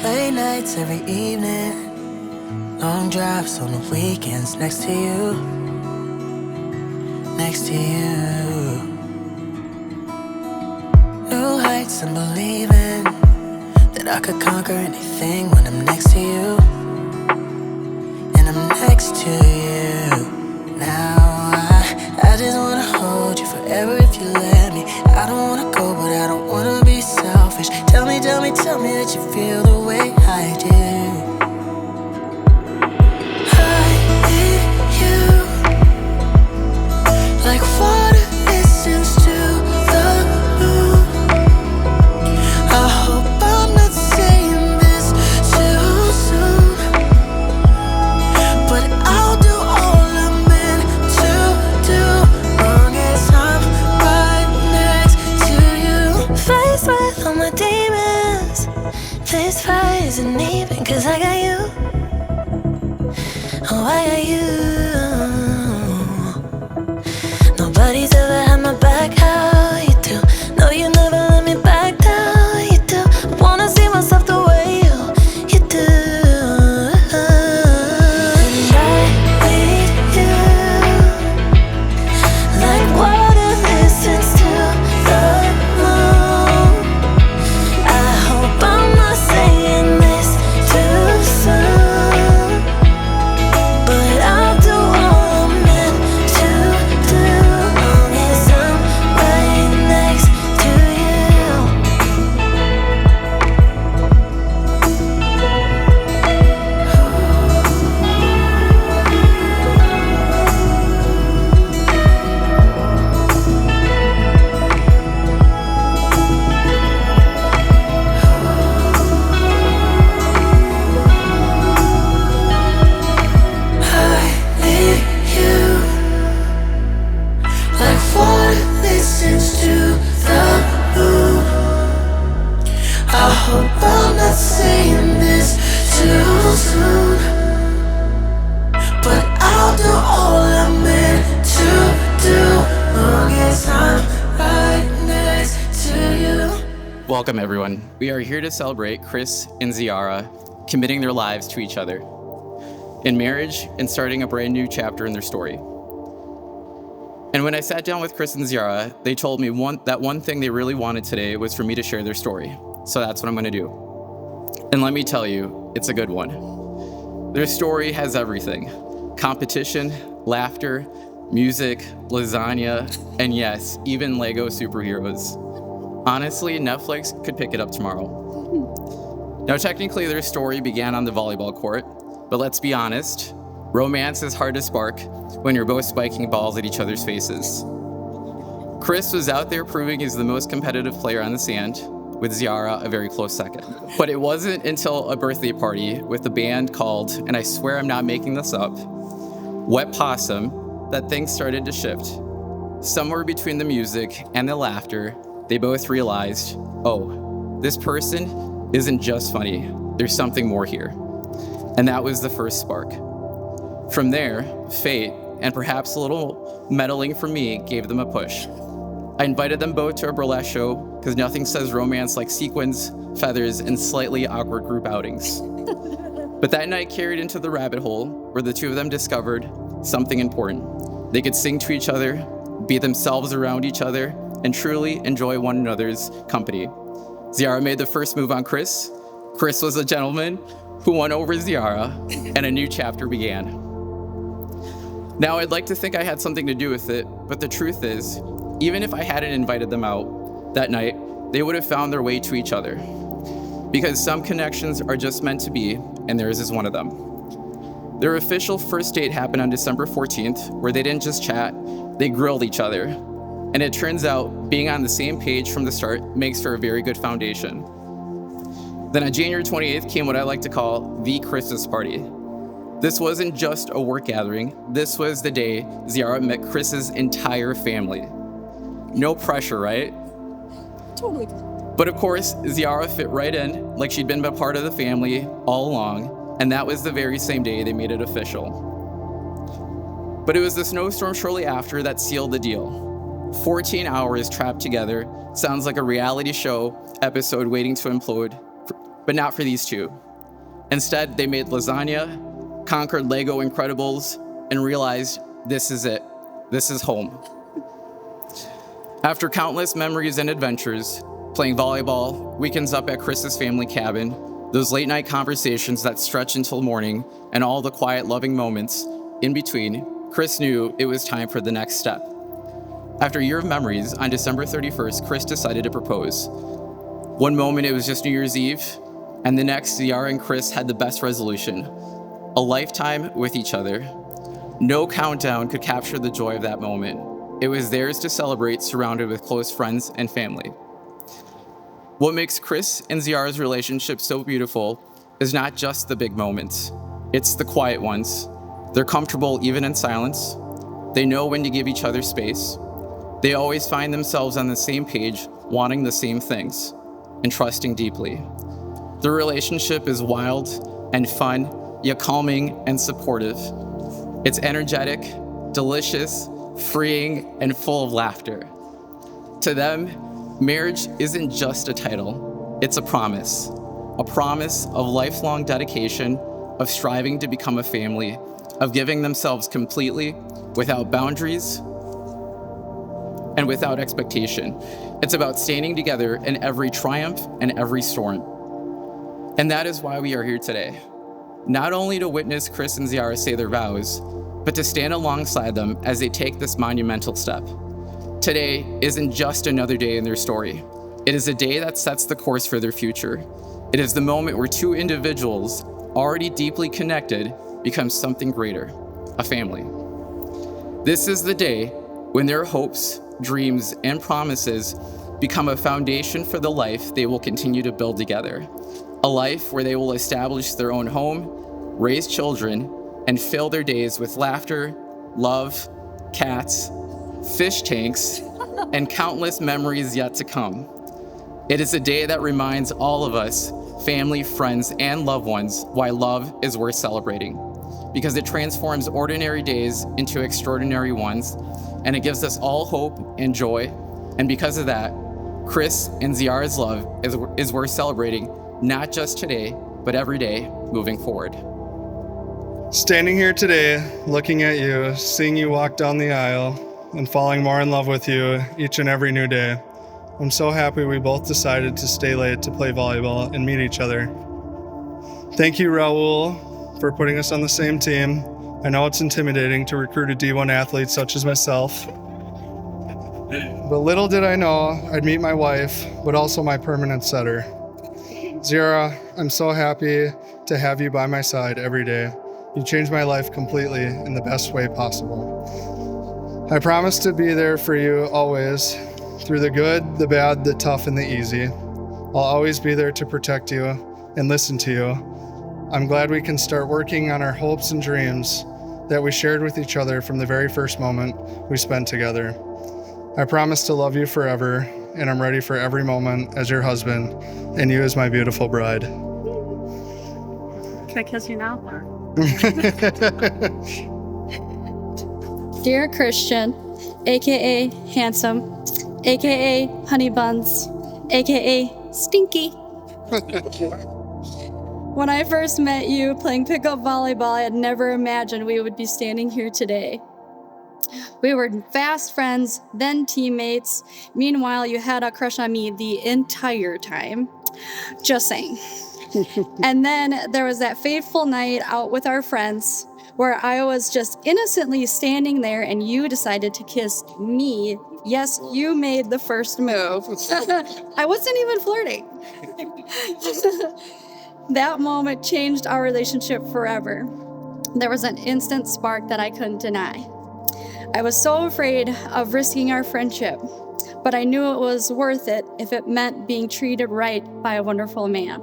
Late nights every evening, long drives on the weekends next to you, next to you. New heights and believing that I could conquer anything when I'm next to you, and I'm next to you. Now I just wanna hold you forever if you let me. I don't wanna go, but I don't wanna be selfish. Tell me that you feel the way I do. I need you like water listens to the moon. I hope I'm not saying this too soon, but I'll do all I'm meant to do, long as I'm right next to you. Faced with all my demons, this fight isn't even, 'cause I got you. Oh, I got you. Nobody's ever had my back how you do. No, you never let me back down. You do. I wanna see myself the way you do. And I need you like water listens to the moon. I hope I'm not saying this too soon, but I'll do all I'm meant to do, long as I'm right next to you. I need you like water listens to the moon. I hope I'm not saying this too soon, but I'll do all I'm meant to do, long as I'm right next to you. Welcome, everyone. We are here to celebrate Chris and Ziarra committing their lives to each other in marriage and starting a brand new chapter in their story. And when I sat down with Chris and Ziarra, they told me that one thing they really wanted today was for me to share their story. So that's what I'm going to do. And let me tell you, it's a good one. Their story has everything: competition, laughter, music, lasagna, and yes, even Lego superheroes. Honestly, Netflix could pick it up tomorrow. Now, technically, their story began on the volleyball court, but let's be honest, romance is hard to spark when you're both spiking balls at each other's faces. Chris was out there proving he's the most competitive player on the sand, with Ziarra a very close second. But it wasn't until a birthday party with a band called, and I swear I'm not making this up, Wet Possum, that things started to shift. Somewhere between the music and the laughter, they both realized, oh, this person isn't just funny, there's something more here. And that was the first spark. From there, fate, and perhaps a little meddling from me, gave them a push. I invited them both to a burlesque show, because nothing says romance like sequins, feathers, and slightly awkward group outings. But that night carried into the rabbit hole, where the two of them discovered something important. They could sing to each other, be themselves around each other, and truly enjoy one another's company. Ziarra made the first move on Chris. Chris was a gentleman who won over Ziarra, and a new chapter began. Now, I'd like to think I had something to do with it, but the truth is, even if I hadn't invited them out that night, they would have found their way to each other. Because some connections are just meant to be, and theirs is one of them. Their official first date happened on December 14th, where they didn't just chat, they grilled each other. And it turns out being on the same page from the start makes for a very good foundation. Then on January 28th came what I like to call the Christmas party. This wasn't just a work gathering, this was the day Ziarra met Chris's entire family. No pressure, right? Totally. But of course, Ziarra fit right in, like she'd been a part of the family all along, and that was the very same day they made it official. But it was the snowstorm shortly after that sealed the deal. 14 hours trapped together sounds like a reality show episode waiting to implode, but not for these two. Instead, they made lasagna, conquered Lego Incredibles, and realized this is it. This is home. After countless memories and adventures, playing volleyball, weekends up at Chris's family cabin, those late night conversations that stretch until morning, and all the quiet, loving moments in between, Chris knew it was time for the next step. After a year of memories, on December 31st, Chris decided to propose. One moment it was just New Year's Eve, and the next, Ziarra and Chris had the best resolution: a lifetime with each other. No countdown could capture the joy of that moment. It was theirs to celebrate, surrounded with close friends and family. What makes Chris and Ziarra's relationship so beautiful is not just the big moments. It's the quiet ones. They're comfortable even in silence. They know when to give each other space. They always find themselves on the same page, wanting the same things, and trusting deeply. Their relationship is wild and fun, yet calming and supportive. It's energetic, delicious, freeing, and full of laughter. To them, marriage isn't just a title, it's a promise of lifelong dedication, of striving to become a family, of giving themselves completely, without boundaries and without expectation. It's about standing together in every triumph and every storm. And that is why we are here today. Not only to witness Chris and Ziarra say their vows, but to stand alongside them as they take this monumental step. Today isn't just another day in their story. It is a day that sets the course for their future. It is the moment where two individuals, already deeply connected, become something greater, a family. This is the day when their hopes, dreams, and promises become a foundation for the life they will continue to build together. A life where they will establish their own home, raise children, and fill their days with laughter, love, cats, fish tanks, and countless memories yet to come. It is a day that reminds all of us, family, friends, and loved ones, why love is worth celebrating. Because it transforms ordinary days into extraordinary ones, and it gives us all hope and joy. And because of that, Chris and Ziarra's love is worth celebrating, not just today, but every day moving forward. Standing here today, looking at you, seeing you walk down the aisle, and falling more in love with you each and every new day, I'm so happy we both decided to stay late to play volleyball and meet each other. Thank you, Raul, for putting us on the same team. I know it's intimidating to recruit a D1 athlete such as myself, but little did I know I'd meet my wife, but also my permanent setter. Ziarra, I'm so happy to have you by my side every day. You changed my life completely in the best way possible. I promise to be there for you always, through the good, the bad, the tough, and the easy. I'll always be there to protect you and listen to you. I'm glad we can start working on our hopes and dreams that we shared with each other from the very first moment we spent together. I promise to love you forever, and I'm ready for every moment as your husband and you as my beautiful bride. Can I kiss you now? Dear Christian, aka Handsome, aka Honey Buns, aka Stinky. When I first met you playing pickup volleyball, I had never imagined we would be standing here today. We were fast friends, then teammates. Meanwhile, you had a crush on me the entire time. Just saying. And then there was that fateful night out with our friends where I was just innocently standing there and you decided to kiss me. Yes, you made the first move. I wasn't even flirting. That moment changed our relationship forever. There was an instant spark that I couldn't deny. I was so afraid of risking our friendship, but I knew it was worth it if it meant being treated right by a wonderful man.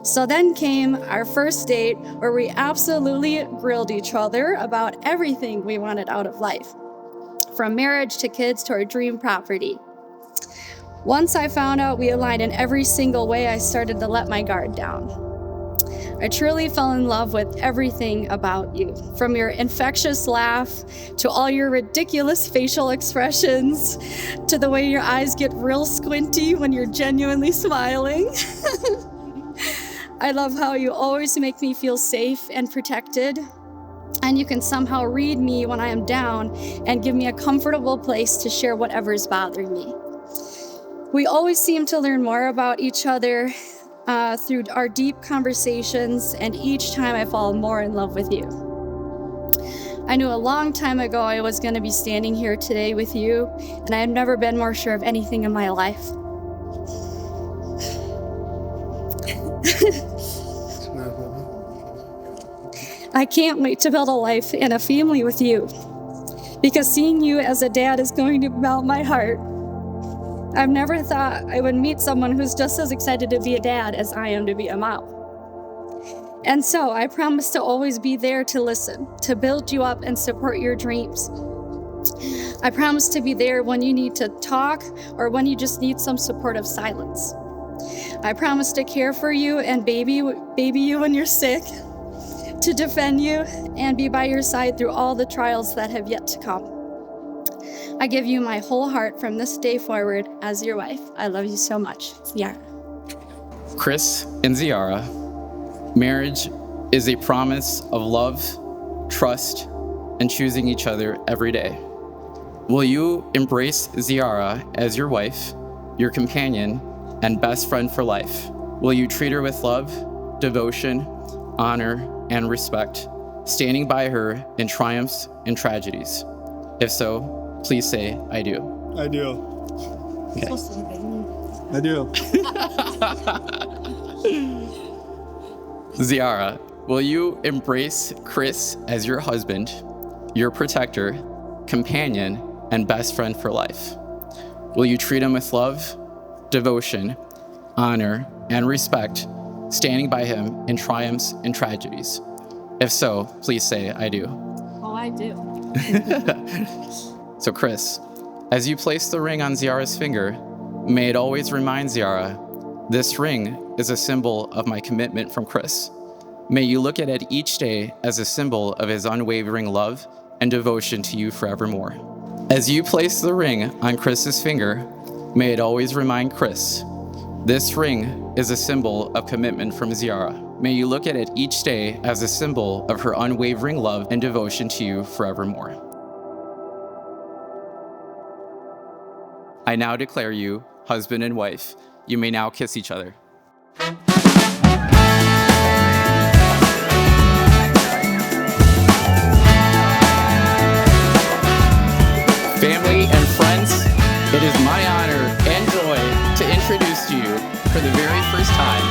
So then came our first date where we absolutely grilled each other about everything we wanted out of life, from marriage to kids to our dream property. Once I found out we aligned in every single way, I started to let my guard down. I truly fell in love with everything about you, from your infectious laugh to all your ridiculous facial expressions to the way your eyes get real squinty when you're genuinely smiling. I love how you always make me feel safe and protected, and you can somehow read me when I am down and give me a comfortable place to share whatever is bothering me. We always seem to learn more about each other through our deep conversations, and each time I fall more in love with you. I knew a long time ago I was going to be standing here today with you, and I have never been more sure of anything in my life. I can't wait to build a life and a family with you, because seeing you as a dad is going to melt my heart. I've never thought I would meet someone who's just as excited to be a dad as I am to be a mom. And so I promise to always be there to listen, to build you up and support your dreams. I promise to be there when you need to talk or when you just need some supportive silence. I promise to care for you and baby you when you're sick, to defend you and be by your side through all the trials that have yet to come. I give you my whole heart from this day forward as your wife. I love you so much. Ziarra. Chris and Ziarra, marriage is a promise of love, trust, and choosing each other every day. Will you embrace Ziarra as your wife, your companion, and best friend for life? Will you treat her with love, devotion, honor, and respect, standing by her in triumphs and tragedies? If so, please say, I do. I do. Okay. I do. Ziarra, will you embrace Chris as your husband, your protector, companion, and best friend for life? Will you treat him with love, devotion, honor, and respect, standing by him in triumphs and tragedies? If so, please say, I do. Oh, I do. So Chris, as you place the ring on Ziarra's finger, may it always remind Ziarra, this ring is a symbol of my commitment from Chris. May you look at it each day as a symbol of his unwavering love and devotion to you forevermore. As you place the ring on Chris's finger, may it always remind Chris, this ring is a symbol of commitment from Ziarra. May you look at it each day as a symbol of her unwavering love and devotion to you forevermore. I now declare you husband and wife. You may now kiss each other. Family and friends, it is my honor and joy to introduce to you for the very first time,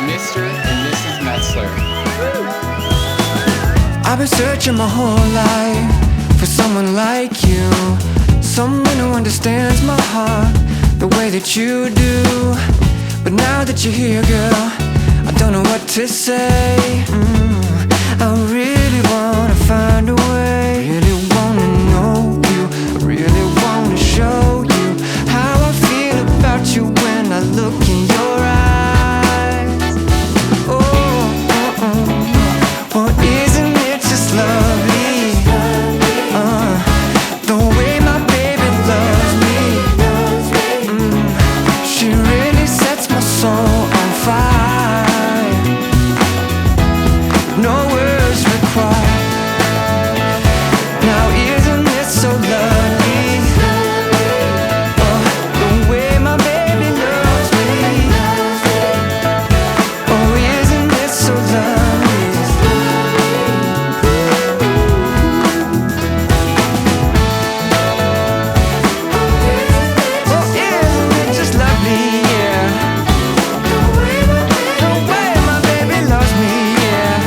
Mr. and Mrs. Metzler. I've been searching my whole life for someone like you, someone who understands my heart the way that you do. But now that you're here, girl, I don't know what to say. I really wanna find a way, really wanna know you, I really wanna show you how I feel about you when I look in your eyes. Oh, isn't it just lovely? The way my baby loves me. She really sets my soul on fire. No words required. Now isn't it so lovely? The way my baby loves me. Oh, isn't it so lovely? Oh, isn't it just lovely? Yeah. The way my baby loves me. Yeah.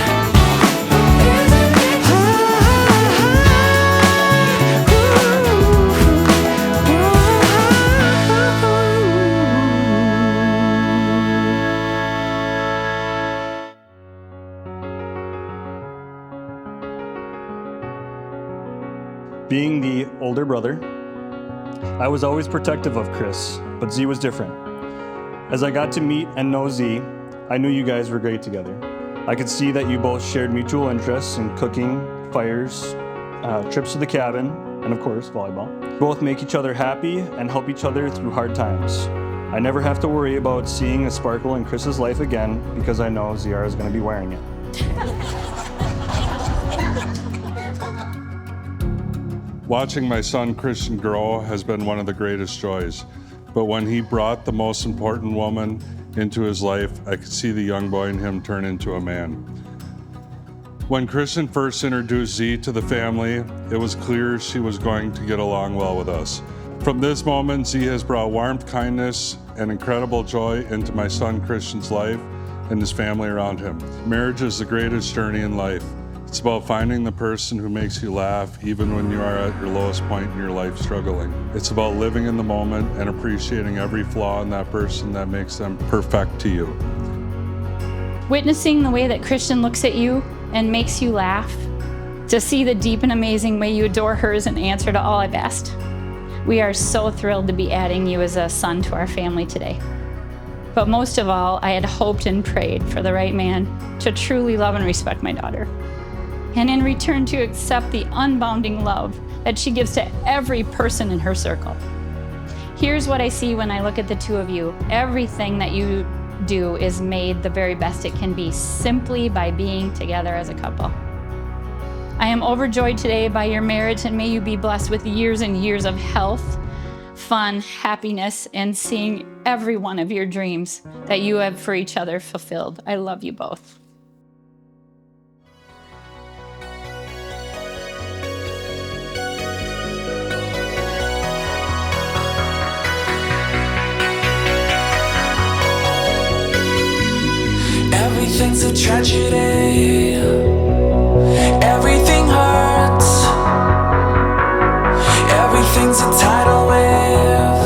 Being the older brother, I was always protective of Chris, but Z was different. As I got to meet and know Z, I knew you guys were great together. I could see that you both shared mutual interests in cooking, fires, trips to the cabin, and of course, volleyball. Both make each other happy and help each other through hard times. I never have to worry about seeing a sparkle in Chris's life again because I know Ziarra is going to be wearing it. Watching my son Christian grow has been one of the greatest joys. But when he brought the most important woman into his life, I could see the young boy in him turn into a man. When Christian first introduced Z to the family, it was clear she was going to get along well with us. From this moment, Z has brought warmth, kindness, and incredible joy into my son Christian's life and his family around him. Marriage is the greatest journey in life. It's about finding the person who makes you laugh even when you are at your lowest point in your life struggling. It's about living in the moment and appreciating every flaw in that person that makes them perfect to you. Witnessing the way that Christian looks at you and makes you laugh, to see the deep and amazing way you adore her is an answer to all I've asked. We are so thrilled to be adding you as a son to our family today. But most of all, I had hoped and prayed for the right man to truly love and respect my daughter, and in return to accept the unbounding love that she gives to every person in her circle. Here's what I see when I look at the two of you. Everything that you do is made the very best it can be simply by being together as a couple. I am overjoyed today by your marriage, and may you be blessed with years and years of health, fun, happiness, and seeing every one of your dreams that you have for each other fulfilled. I love you both. Everything's a tragedy. Everything hurts. Everything's a tidal wave.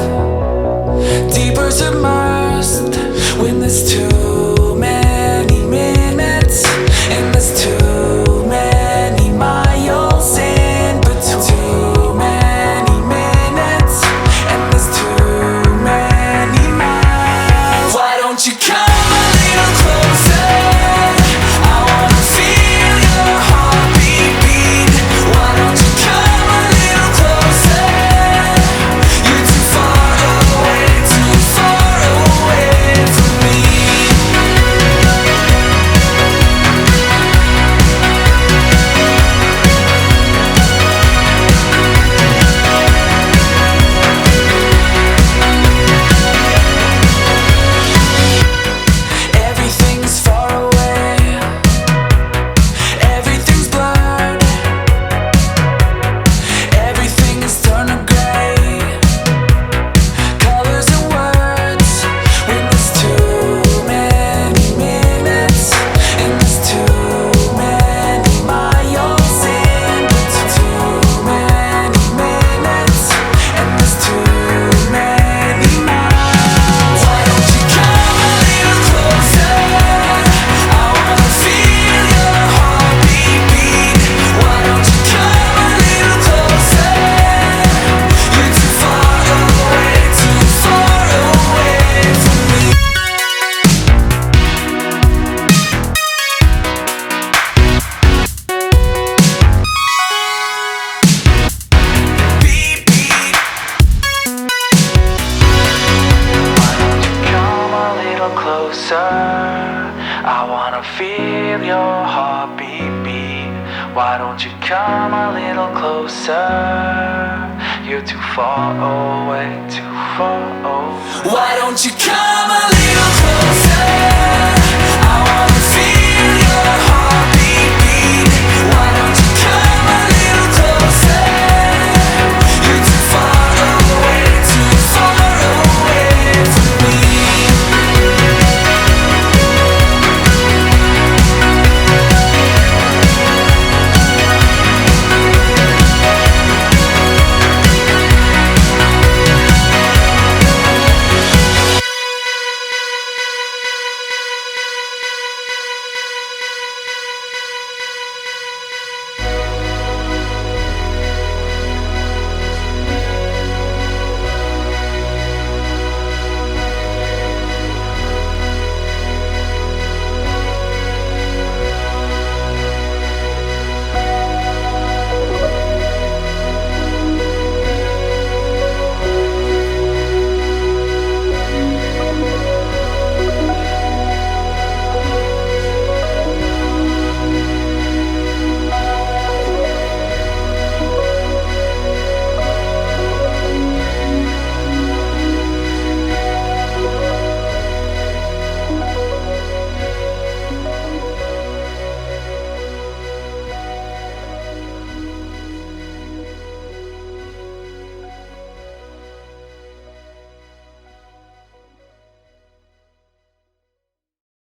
Deeper submersed when there's too many minutes and there's too many miles in between. Too many minutes and there's too many miles. Why don't you come a little closer? I wanna feel your heartbeat beat. Why don't you come a little closer? You're too far away, too far away. Why don't you come a little closer?